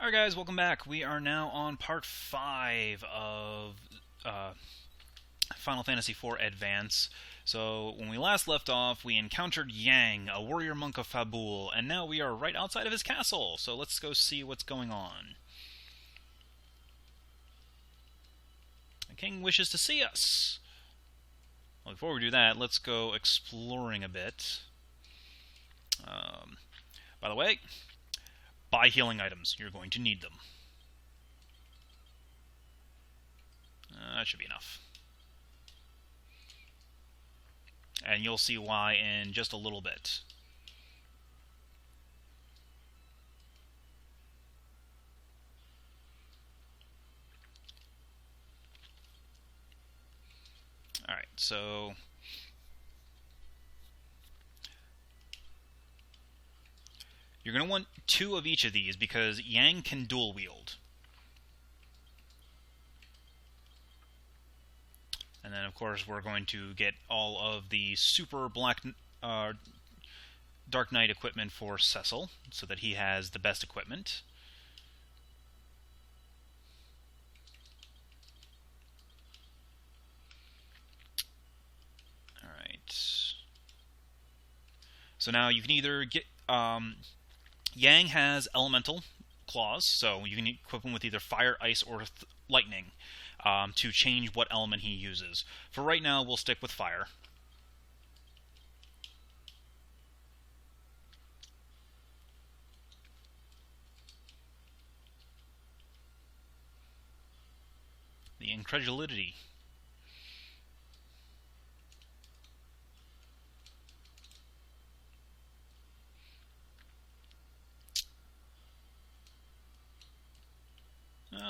Alright guys, welcome back. We are now on part 5 of uh, Final Fantasy IV Advance. So, when we last left off, we encountered Yang, a warrior monk of Fabul, and now we are right outside of his castle. So let's go see what's going on. The king wishes to see us. Well, before we do that, let's go exploring a bit. By the way, buy healing items. You're going to need them. That should be enough. And you'll see why in just a little bit. Alright, so you're going to want 2 of each of these because Yang can dual wield. And then, of course, we're going to get all of the super Dark Knight equipment for Cecil, so that he has the best equipment. Alright. So now you can either get... Yang has elemental claws, so you can equip him with either fire, ice, or lightning to change what element he uses. For right now, we'll stick with fire. The incredulity.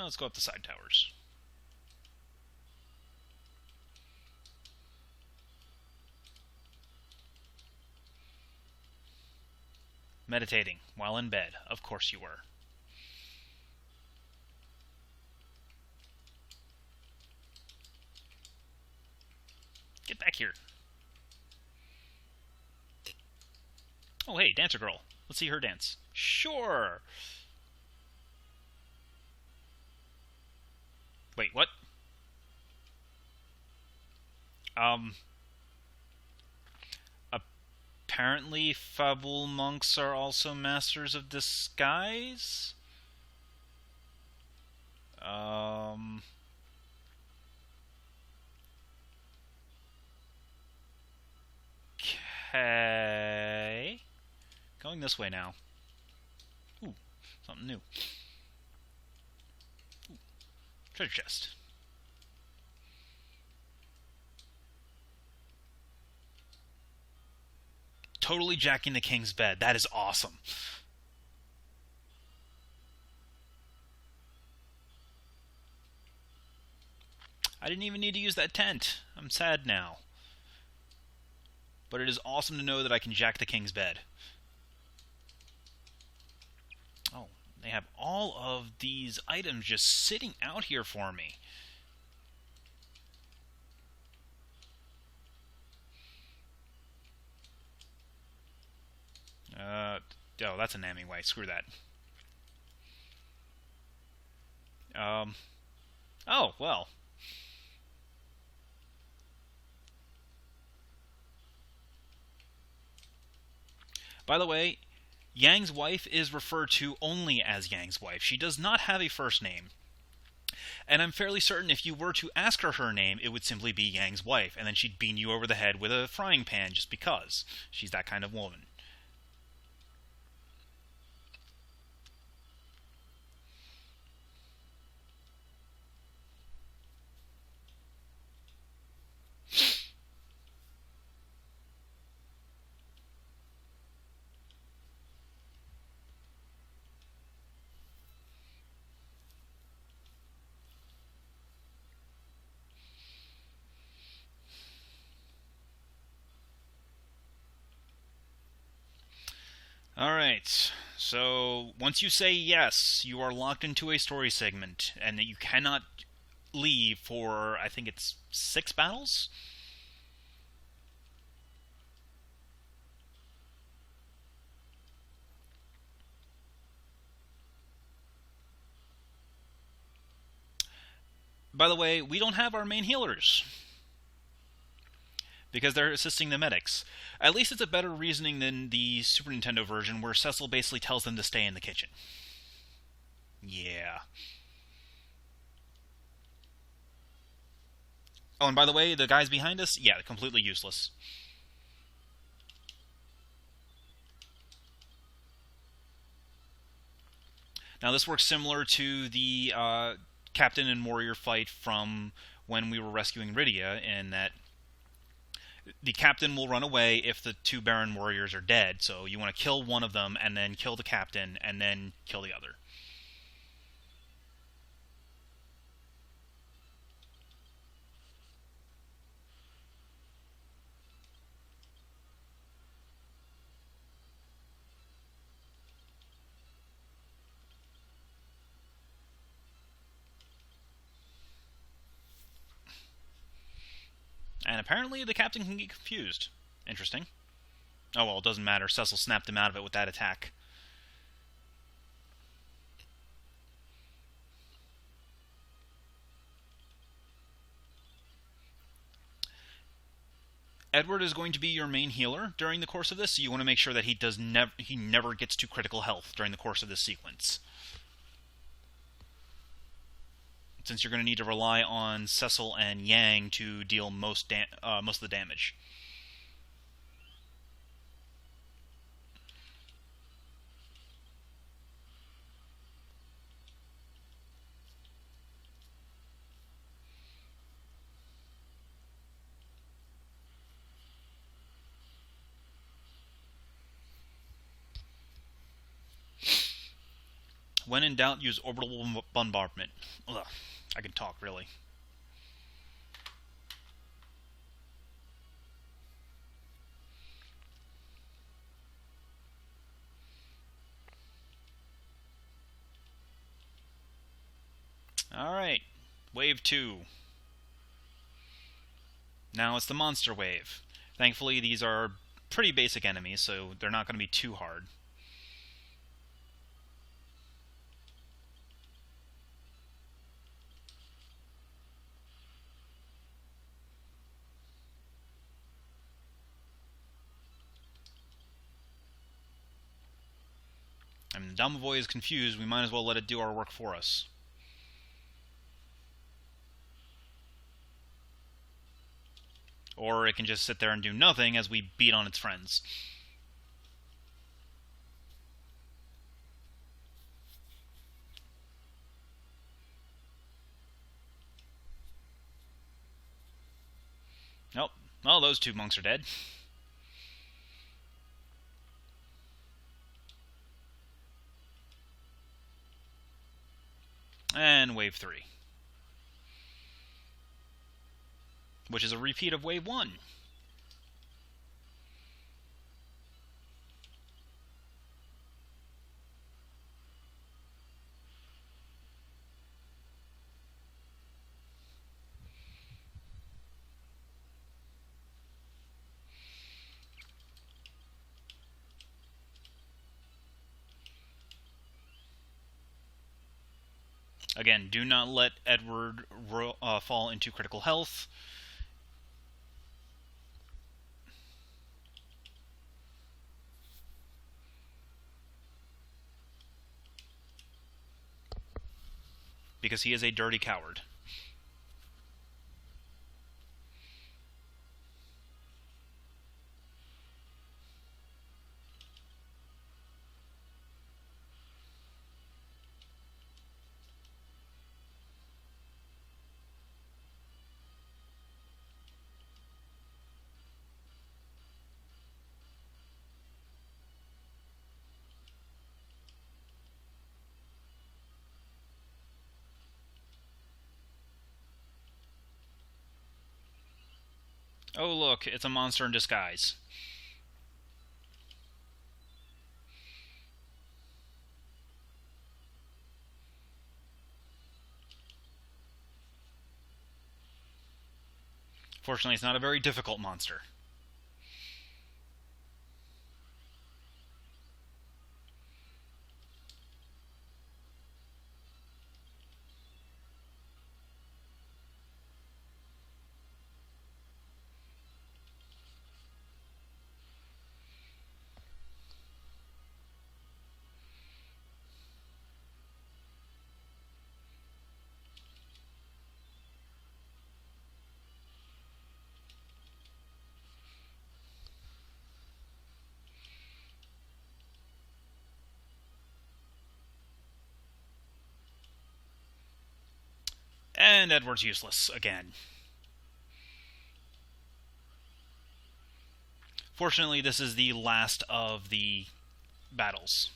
Let's go up the side towers. Meditating while in bed. Of course you were. Get back here. Oh, hey, dancer girl. Let's see her dance. Sure. Wait, what? Apparently Fabul monks are also masters of disguise? Okay. Going this way now. Ooh, something new. Ooh, treasure chest. Totally jacking the king's bed. That is awesome. I didn't even need to use that tent. I'm sad now. But it is awesome to know that I can jack the king's bed. Oh, they have all of these items just sitting out here for me. Oh, that's a Nami way. Screw that. Oh, well. By the way, Yang's wife is referred to only as Yang's wife. She does not have a first name. And I'm fairly certain if you were to ask her her name, it would simply be Yang's wife, and then she'd bean you over the head with a frying pan just because. She's that kind of woman. Alright, so once you say yes, you are locked into a story segment, and that you cannot leave for, I think it's 6 battles? By the way, we don't have our main healers because they're assisting the medics. At least it's a better reasoning than the Super Nintendo version where Cecil basically tells them to stay in the kitchen. Yeah. Oh, and by the way, the guys behind us, yeah, completely useless. Now, this works similar to the Captain and Warrior fight from when we were rescuing Rydia, in that the Captain will run away if the two Baron Warriors are dead, so you want to kill one of them, and then kill the Captain, and then kill the other. And apparently the Captain can get confused. Interesting. Oh well, it doesn't matter. Cecil snapped him out of it with that attack. Edward is going to be your main healer during the course of this, so you want to make sure that he never gets to critical health during the course of this sequence, since you're going to need to rely on Cecil and Yang to deal most of the damage. When in doubt, use orbital bombardment. Ugh, I can talk, really. Alright, Wave 2. Now it's the monster wave. Thankfully, these are pretty basic enemies, so they're not going to be too hard. I mean, the Domovoy is confused, we might as well let it do our work for us. Or it can just sit there and do nothing as we beat on its friends. Nope. Well, those two monks are dead. And Wave 3. Which is a repeat of Wave 1. Again, do not let Edward fall into critical health. Because he is a dirty coward. Oh look, it's a monster in disguise. Fortunately, it's not a very difficult monster. And Edward's useless again. Fortunately, this is the last of the battles.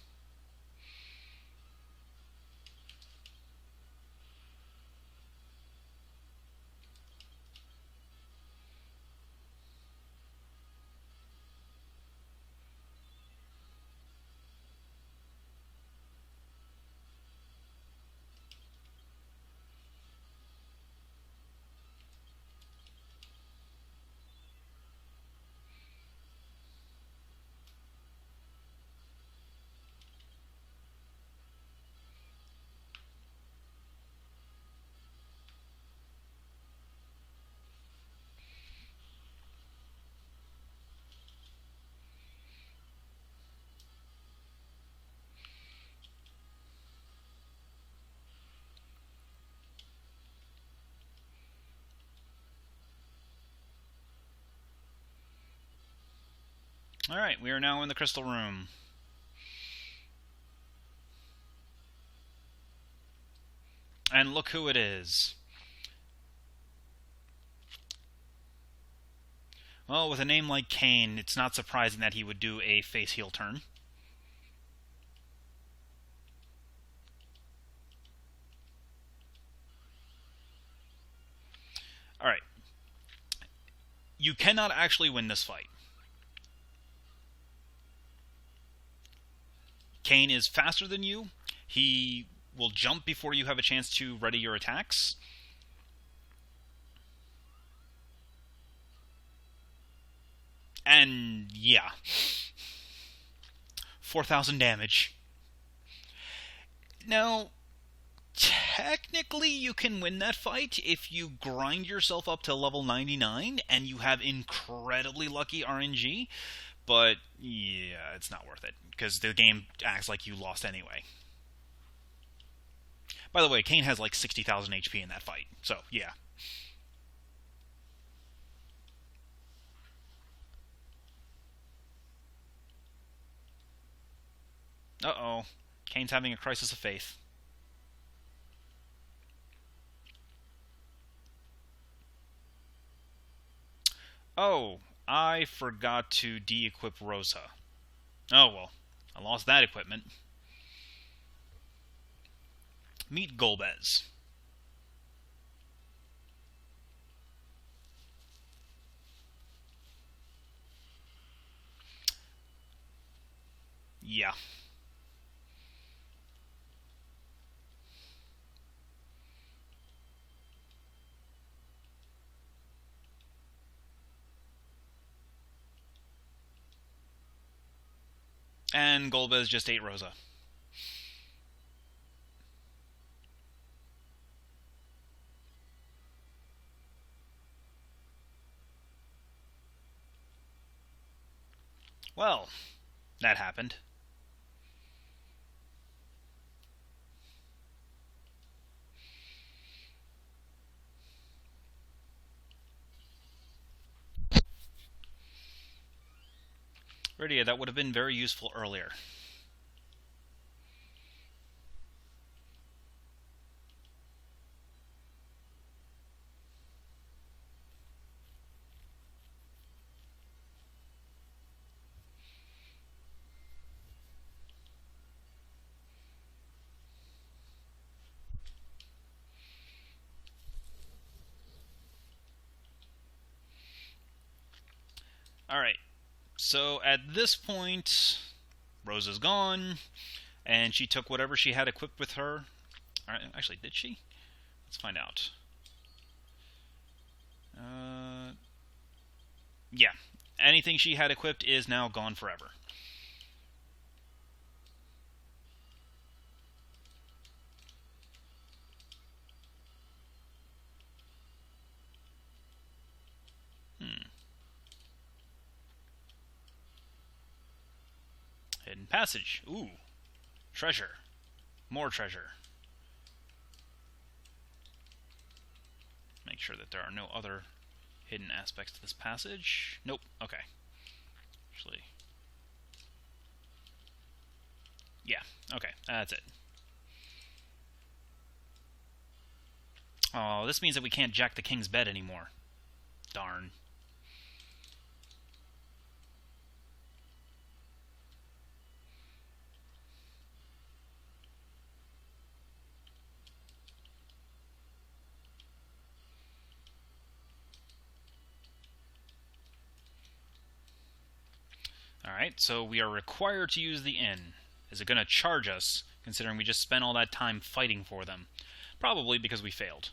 Alright, we are now in the crystal room. And look who it is. Well, with a name like Kane, it's not surprising that he would do a face heel turn. Alright. You cannot actually win this fight. Kane is faster than you. He will jump before you have a chance to ready your attacks. And yeah. 4,000 damage. Now, technically you can win that fight if you grind yourself up to level 99 and you have incredibly lucky RNG, but yeah, it's not worth it, because the game acts like you lost anyway. By the way, Kane has like 60,000 HP in that fight, so yeah. Uh-oh. Kane's having a crisis of faith. Oh, I forgot to de-equip Rosa. Oh well, I lost that equipment. Meet Golbez. Yeah. And Golbez just ate Rosa. Well, that happened. Rydia, that would have been very useful earlier. Alright, so at this point, Rosa's gone, and she took whatever she had equipped with her. Alright, actually, did she? Let's find out. Yeah, anything she had equipped is now gone forever. Hidden passage. Ooh. Treasure. More treasure. Make sure that there are no other hidden aspects to this passage. Nope. Okay. Actually. Yeah. Okay. That's it. Oh, this means that we can't jack the king's bed anymore. Darn. Alright, so we are required to use the inn. Is it going to charge us, considering we just spent all that time fighting for them? Probably because we failed.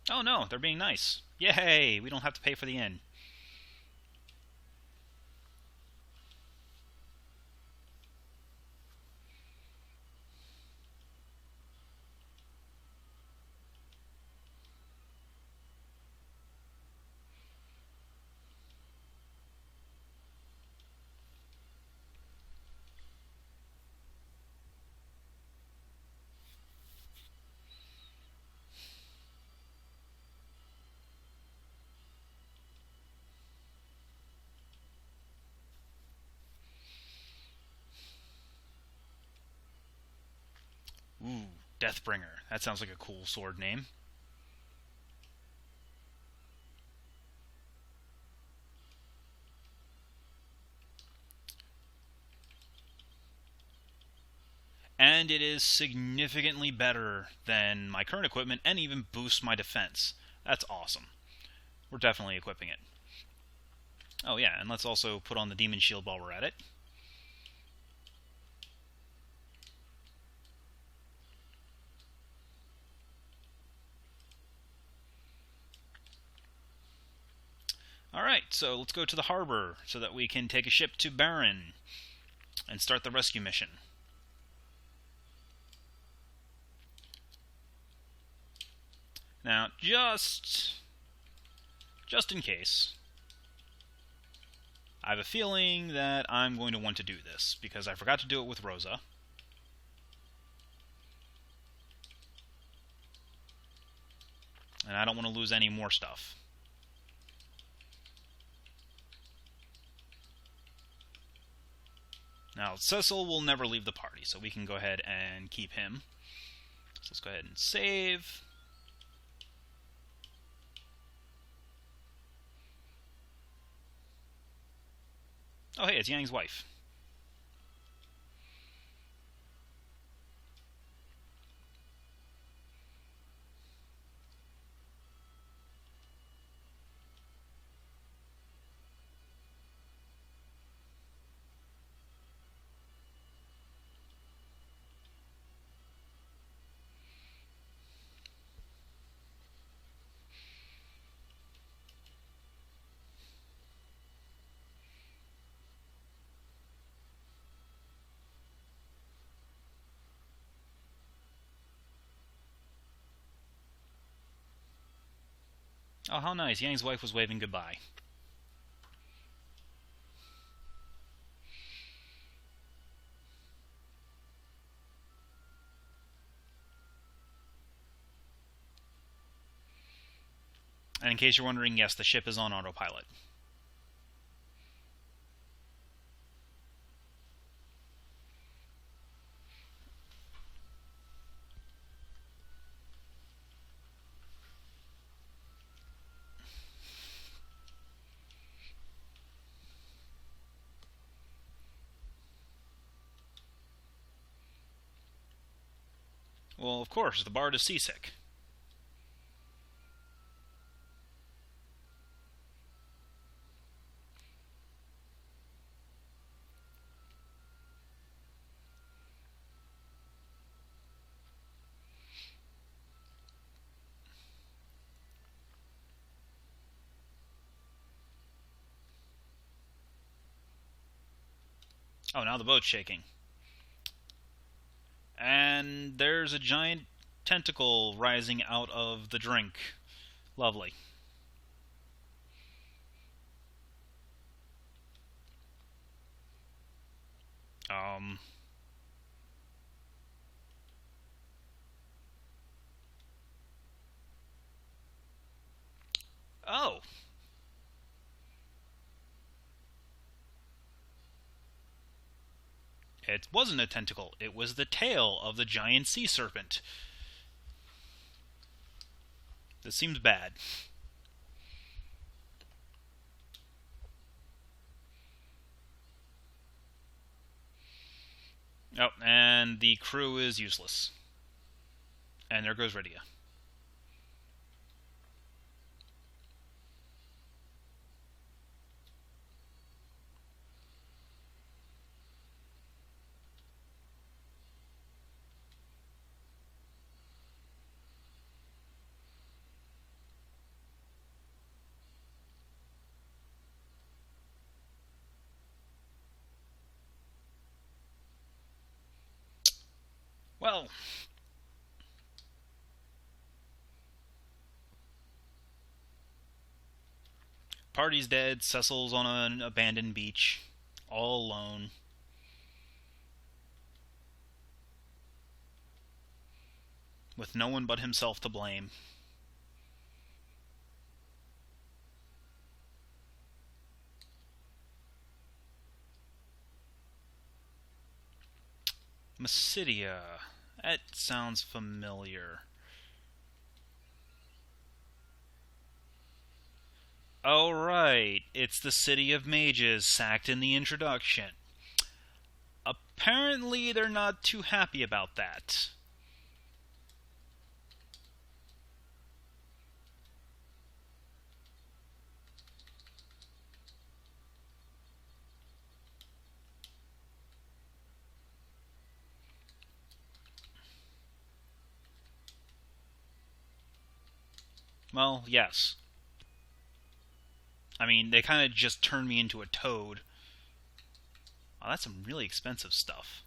Oh no, they're being nice. Yay, we don't have to pay for the inn. Ooh, Deathbringer. That sounds like a cool sword name. And it is significantly better than my current equipment and even boosts my defense. That's awesome. We're definitely equipping it. Oh yeah, and let's also put on the demon shield while we're at it. Alright, so let's go to the harbor so that we can take a ship to Baron and start the rescue mission. Now, just in case, I have a feeling that I'm going to want to do this, because I forgot to do it with Rosa. And I don't want to lose any more stuff. Now, Cecil will never leave the party, so we can go ahead and keep him. So let's go ahead and save. Oh, hey, it's Yang's wife. Oh, how nice. Yang's wife was waving goodbye. And in case you're wondering, yes, the ship is on autopilot. Well, of course, the bard is seasick. Oh, now the boat's shaking. And there's a giant tentacle rising out of the drink. Lovely. Um... Oh! It wasn't a tentacle, it was the tail of the giant sea serpent. This seems bad. Oh, and the crew is useless. And there goes Rydia. Well, party's dead. Cecil's on an abandoned beach, all alone. With no one but himself to blame. Mysidia. That sounds familiar. Oh, right. It's the City of Mages, sacked in the introduction. Apparently, they're not too happy about that. Well, yes. I mean, they kind of just turned me into a toad. Oh, that's some really expensive stuff.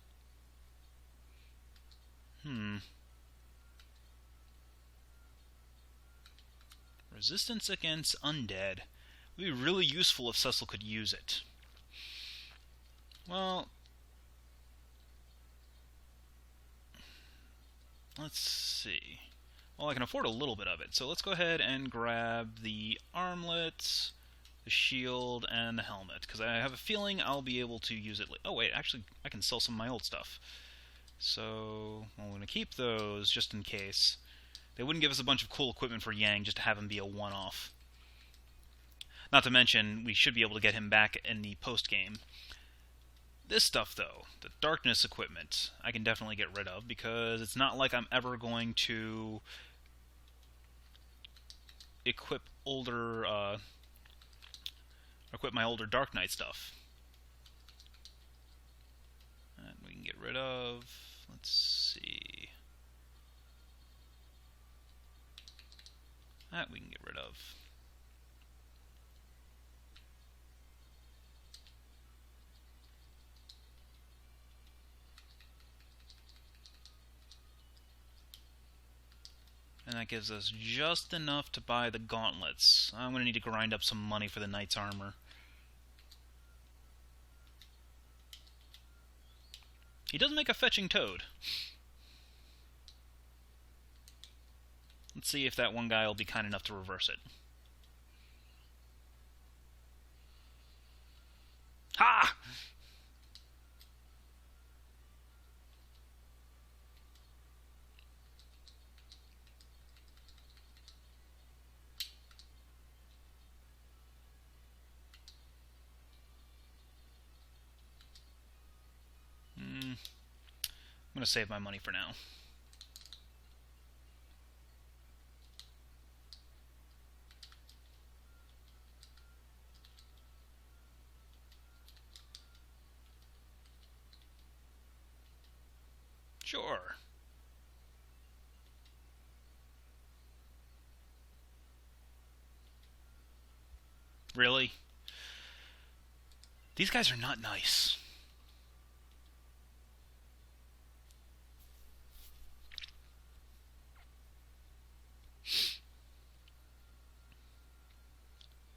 Resistance against undead. It would be really useful if Cecil could use it. Well, let's see. Well, I can afford a little bit of it, so let's go ahead and grab the armlets, the shield, and the helmet, because I have a feeling I'll be able to use it. Oh wait, actually, I can sell some of my old stuff. So, I'm going to keep those just in case. They wouldn't give us a bunch of cool equipment for Yang just to have him be a one-off. Not to mention, we should be able to get him back in the post-game. This stuff, though, the darkness equipment, I can definitely get rid of, because it's not like I'm ever going to equip my older Dark Knight stuff. And we can get rid of, let's see, that we can get rid of. And that gives us just enough to buy the gauntlets. I'm going to need to grind up some money for the knight's armor. He does make a fetching toad. Let's see if that one guy will be kind enough to reverse it. Ha! I'm going to save my money for now. Sure. Really? These guys are not nice.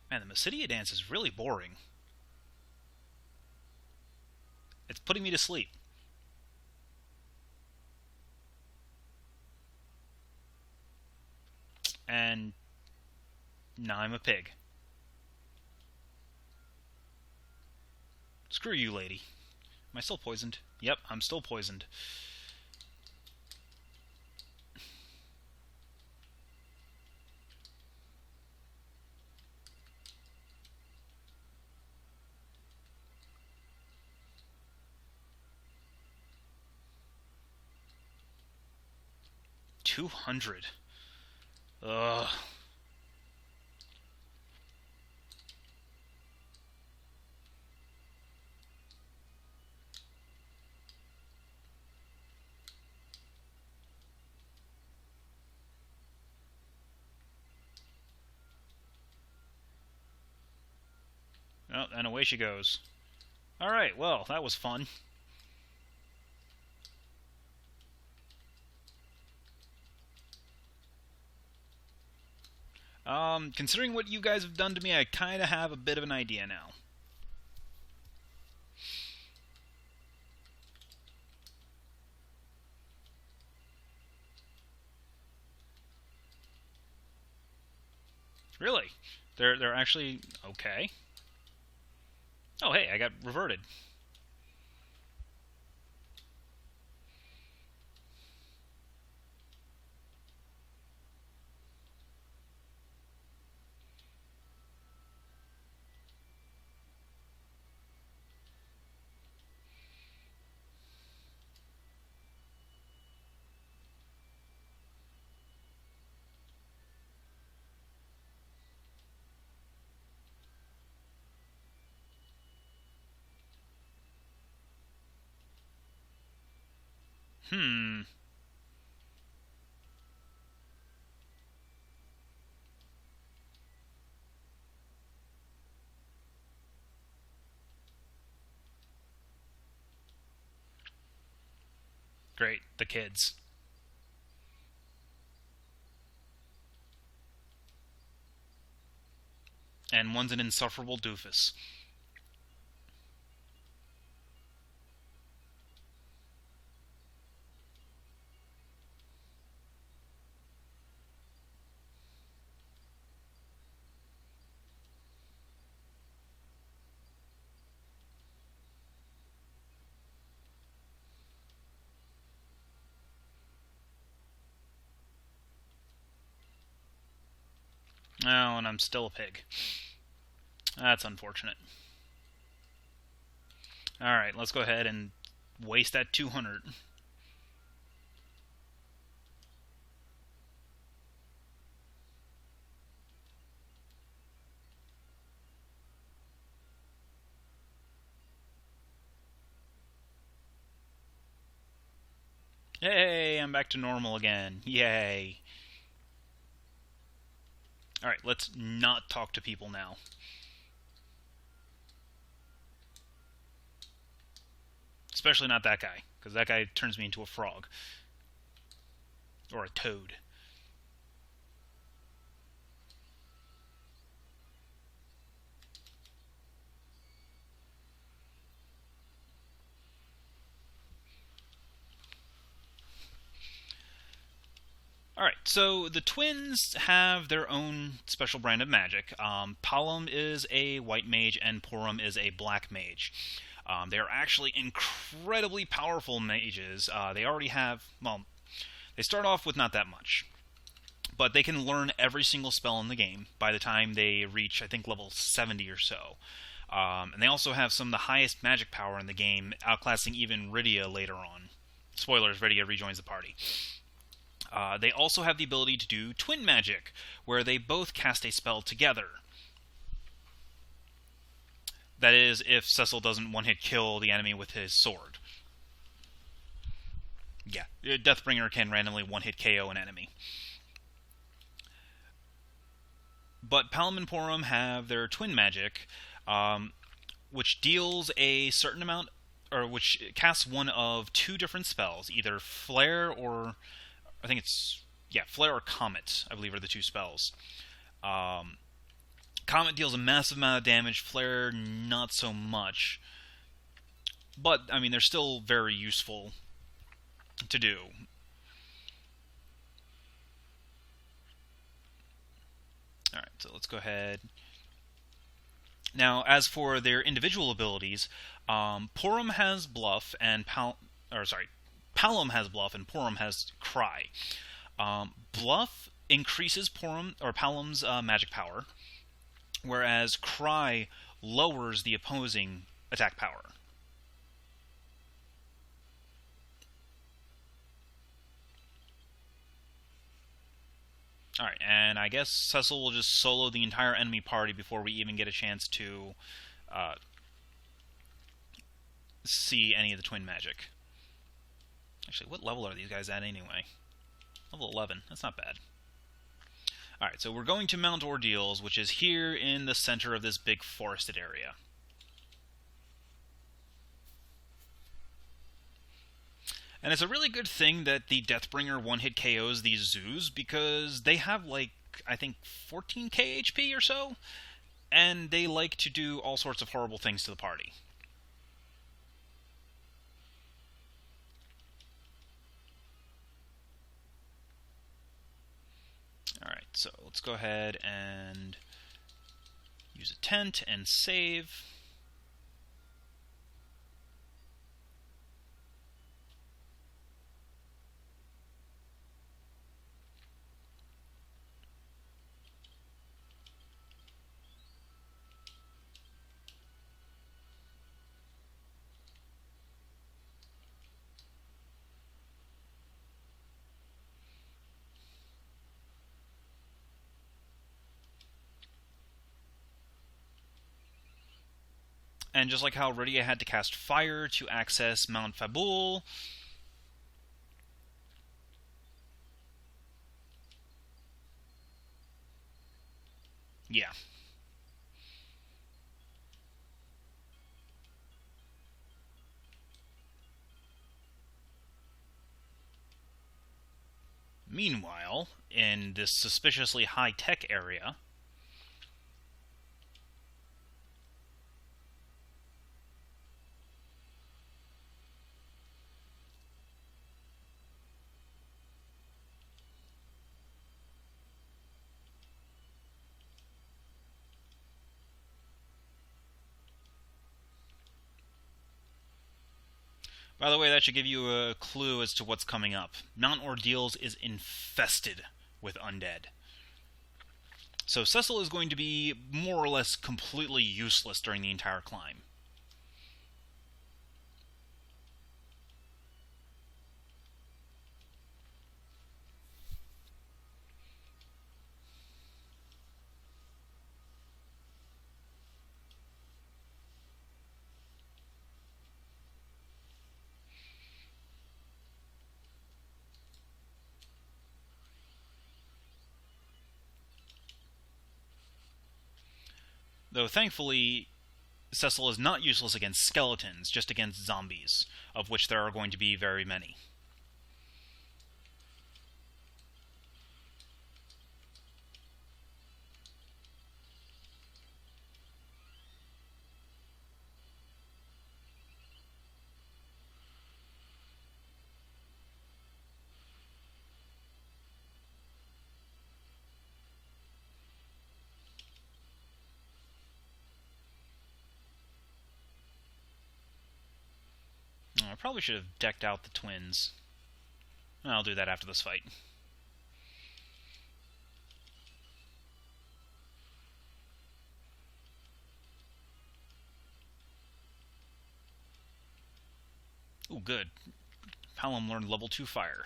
Man, the Mysidia dance is really boring. It's putting me to sleep. And now I'm a pig. Screw you, lady. I still poisoned? Yep, I'm still poisoned. $200. Ugh. Oh, and away she goes. Alright, well, that was fun. Considering what you guys have done to me, I kind of have a bit of an idea now. Really? They're actually okay. Oh, hey, I got reverted. Hmm. Great, the kids. And one's an insufferable doofus. Oh, and I'm still a pig. That's unfortunate. Alright, let's go ahead and waste that 200. Hey, I'm back to normal again. Yay. Alright, let's not talk to people now. Especially not that guy, because that guy turns me into a frog. Or a toad. Alright, so the twins have their own special brand of magic. Palom is a white mage, and Porum is a black mage. They are actually incredibly powerful mages. They already have, well, they start off with not that much. But they can learn every single spell in the game by the time they reach, I think, level 70 or so. And they also have some of the highest magic power in the game, outclassing even Rydia later on. Spoilers, Rydia rejoins the party. They also have the ability to do twin magic, where they both cast a spell together. That is, if Cecil doesn't one-hit kill the enemy with his sword. Yeah, Deathbringer can randomly one-hit KO an enemy. But Palom and Porum have their twin magic, which deals a certain amount, or which casts one of two different spells, either Flare or, I think it's, yeah, Flare or Comet, I believe are the two spells. Comet deals a massive amount of damage, Flare not so much. But, I mean, they're still very useful to do. Alright, so let's go ahead. Now, as for their individual abilities, Porum has Bluff and Palom has Bluff and Porum has Cry. Bluff increases Palom's magic power, whereas Cry lowers the opposing attack power. Alright, and I guess Cecil will just solo the entire enemy party before we even get a chance to see any of the twin magic. Actually, what level are these guys at anyway? Level 11. That's not bad. Alright, so we're going to Mount Ordeals, which is here in the center of this big forested area. And it's a really good thing that the Deathbringer one-hit KOs these zoos, because they have, like, I think 14k HP or so, and they like to do all sorts of horrible things to the party. Alright, so let's go ahead and use a tent and save. And just like how Rydia had to cast Fire to access Mount Fabul, yeah. Meanwhile, in this suspiciously high-tech area, by the way, that should give you a clue as to what's coming up. Mount Ordeals is infested with undead. So Cecil is going to be more or less completely useless during the entire climb. Though thankfully, Cecil is not useless against skeletons, just against zombies, of which there are going to be very many. I probably should have decked out the twins. I'll do that after this fight. Ooh, good. Palom learned level 2 fire.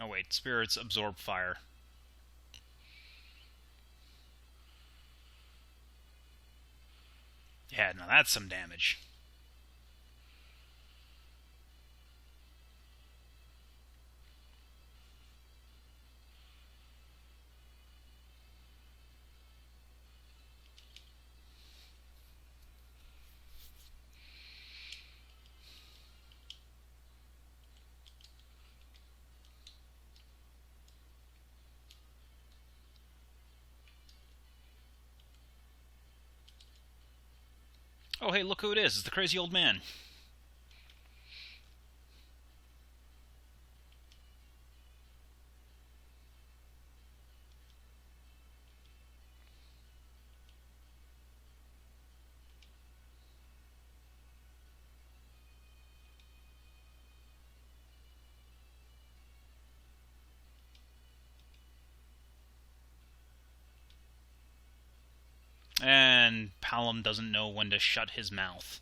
Oh wait, spirits absorb fire. Yeah, now that's some damage. Oh, hey, look who it is. It's the crazy old man. And Palom doesn't know when to shut his mouth.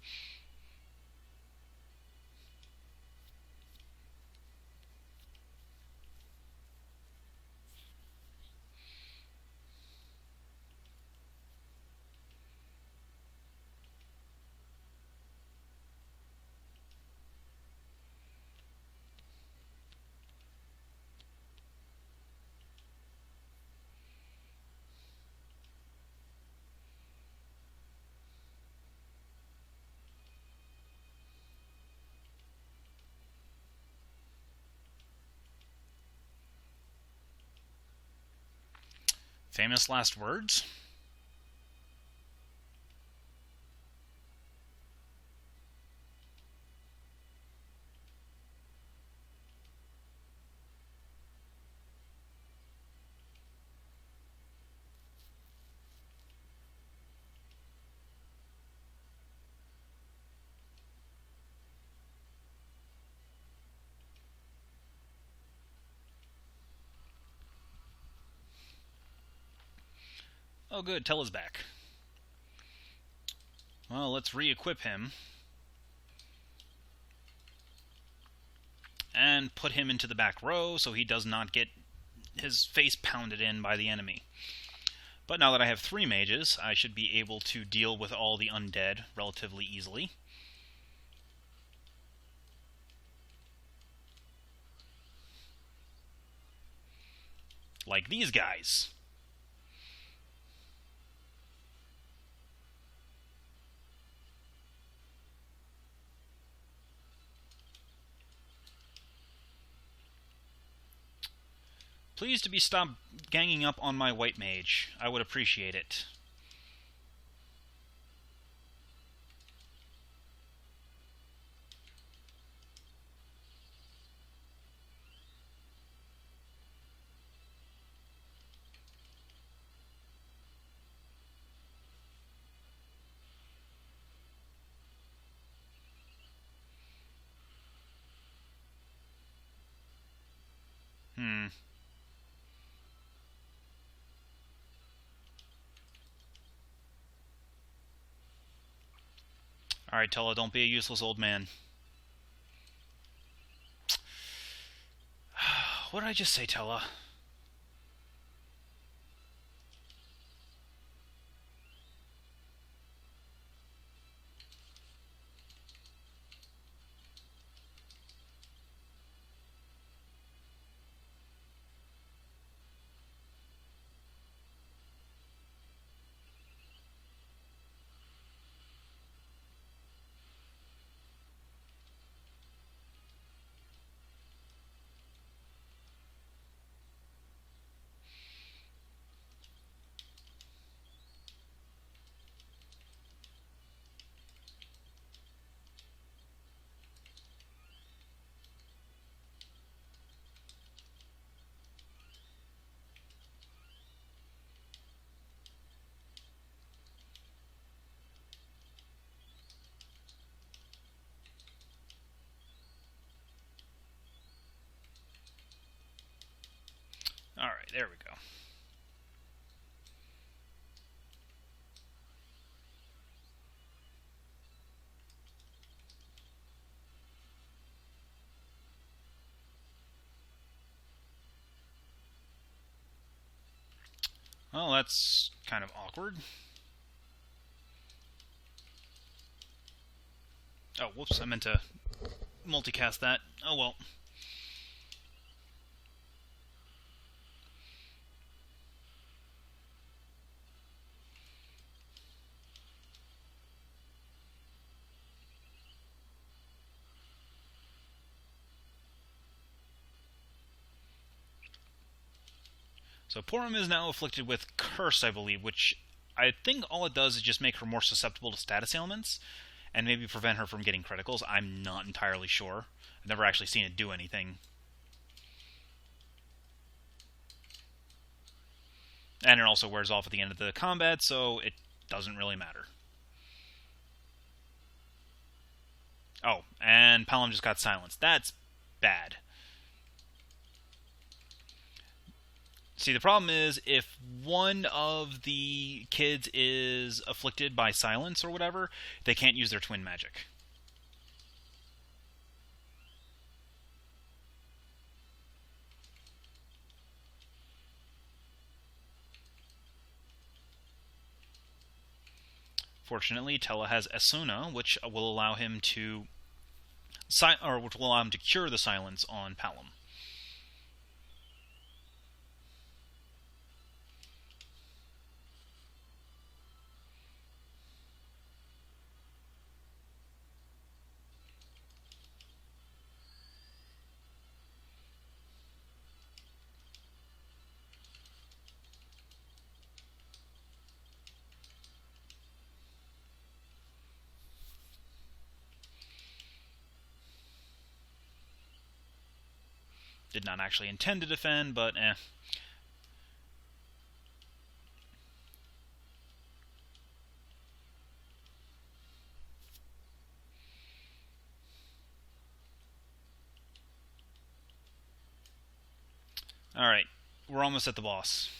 Famous last words? Oh, good. Tella's back. Well, let's re-equip him. And put him into the back row so he does not get his face pounded in by the enemy. But now that I have 3 mages, I should be able to deal with all the undead relatively easily. Like these guys. Please to be stopped ganging up on my white mage. I would appreciate it. Alright, Tella, don't be a useless old man. What did I just say, Tella? Alright, there we go. Well, that's kind of awkward. Oh, whoops, I meant to multicast that. Oh well. So Porum is now afflicted with Curse, I believe, which I think all it does is just make her more susceptible to status ailments, and maybe prevent her from getting criticals. I'm not entirely sure. I've never actually seen it do anything. And it also wears off at the end of the combat, so it doesn't really matter. Oh, and Palom just got silenced. That's bad. See, the problem is, if one of the kids is afflicted by silence or whatever, they can't use their twin magic. Fortunately, Tella has Esuna, which will allow him to which will allow him to cure the silence on Palom. Did not actually intend to defend, but eh. Alright, we're almost at the boss.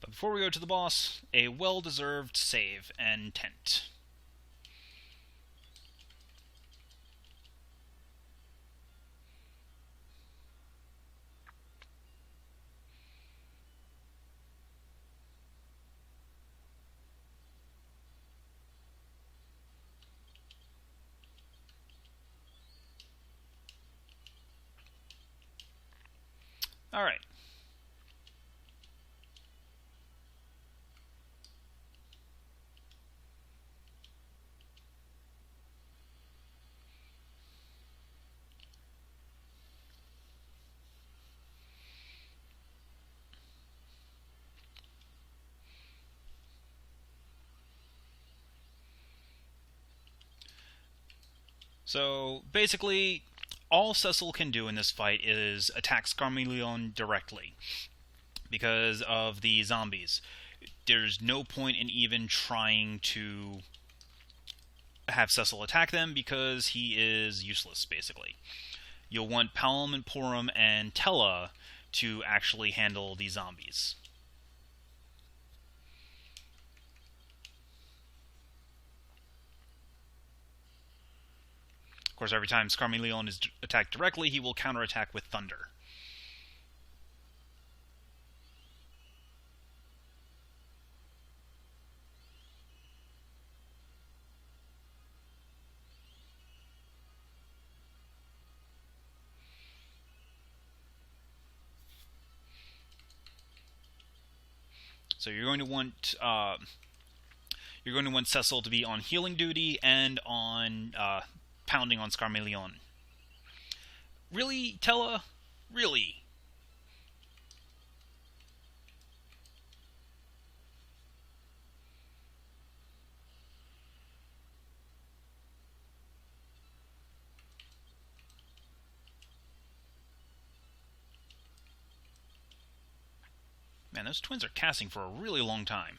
But before we go to the boss, a well-deserved save and tent. Alright. So, basically, all Cecil can do in this fight is attack Scarmeleon directly, because of the zombies. There's no point in even trying to have Cecil attack them, because he is useless, basically. You'll want Palom and Porum and Tella to actually handle these zombies. Of course, every time Scarmeleon is attacked directly, he will counterattack with Thunder. So you're going to want Cecil to be on healing duty and on pounding on Scarmeleon. Really, Tella? Really? those twins are casting for a really long time.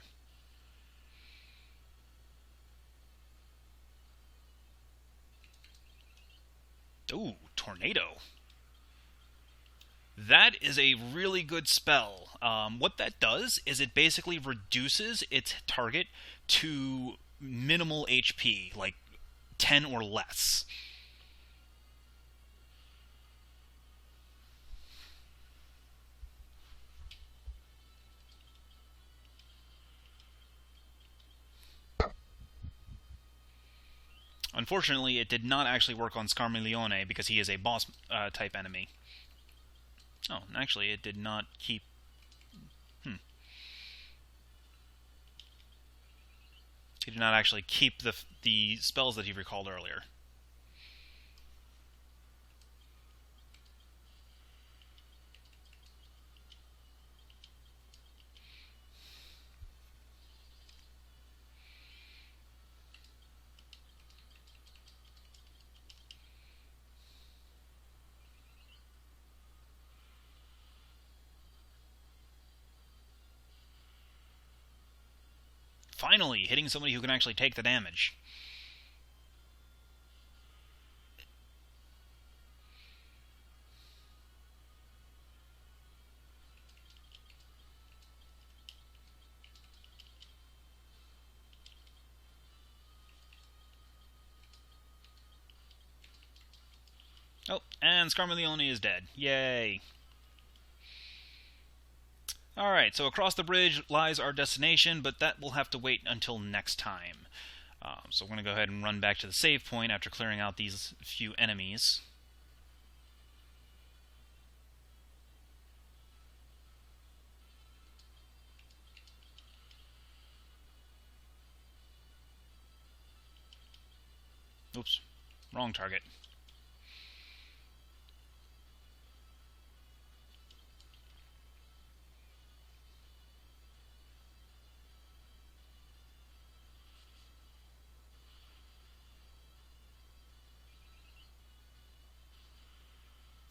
Ooh, Tornado. That is a really good spell. What that does is it basically reduces its target to minimal HP, like 10 or less. Unfortunately, it did not actually work on Scarmiglione because he is a boss type enemy. Oh, actually, it did not keep... He did not actually keep the spells that he recalled earlier. Finally, hitting somebody who can actually take the damage. Oh, and Scarmiglione is dead. Yay. Alright, so across the bridge lies our destination, but that will have to wait until next time. So we're going to go ahead and run back to the save point after clearing out these few enemies. Oops, wrong target.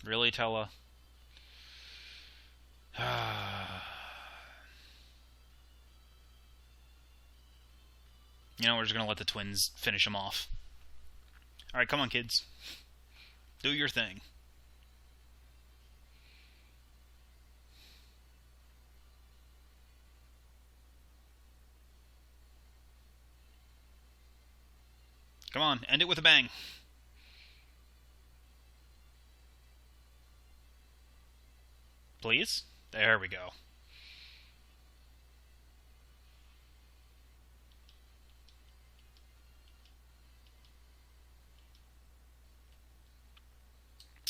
Really, Tella? You know, we're just going to let the twins finish him off. Alright, come on, kids. Do your thing. Come on, end it with a bang. Please? There we go.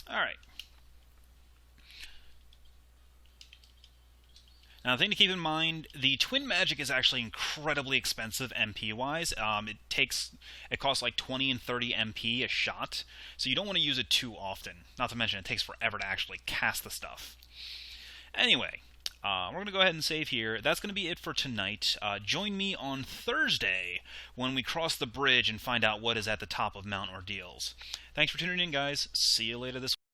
Alright. Now, the thing to keep in mind, the Twin Magic is actually incredibly expensive MP-wise. It costs like 20 and 30 MP a shot, so you don't want to use it too often. Not to mention, it takes forever to actually cast the stuff. Anyway, we're going to go ahead and save here. That's going to be it for tonight. Join me on Thursday when we cross the bridge and find out what is at the top of Mount Ordeals. Thanks for tuning in, guys. See you later this week.